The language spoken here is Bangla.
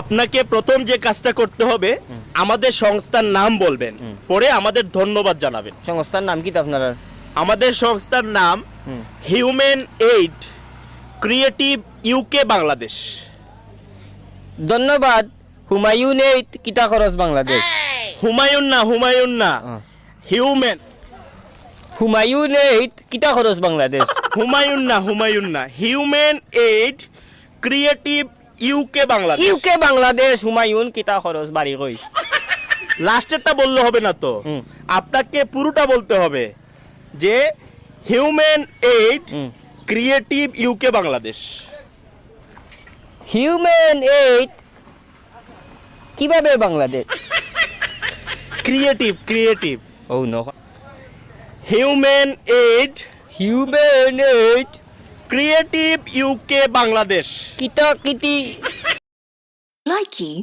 আপনাকে প্রথম যে কাজটা করতে হবে আমাদের সংস্থার নাম বলবেন, পরে আমাদের ধন্যবাদ জানাবেন। সংস্থার নাম কি তো আপনার? আমাদের সংস্থার নাম human aid creative UK Bangladesh. ধন্যবাদ। হুমায়ুন এইট কিতা খরচ বাংলাদেশ। হুমায়ুন না হিউম্যান। হুমায়ুন এইট কিতা খরচ বাংলাদেশ। হুমায়ুন না human aid creative UK Bangladesh. UK Bangladesh Humayun কিতা খরচ বাড়ি কই। লাস্টেরটা বললে হবে না তো, আপনাকে পুরোটা বলতে হবে যে human aid creative UK Bangladesh. Human eight কিভাবে বাংলাদেশ। ক্রিয়েটিভ ও no. Human aid human eight creative UK Bangladesh. কিতা কিতি Likey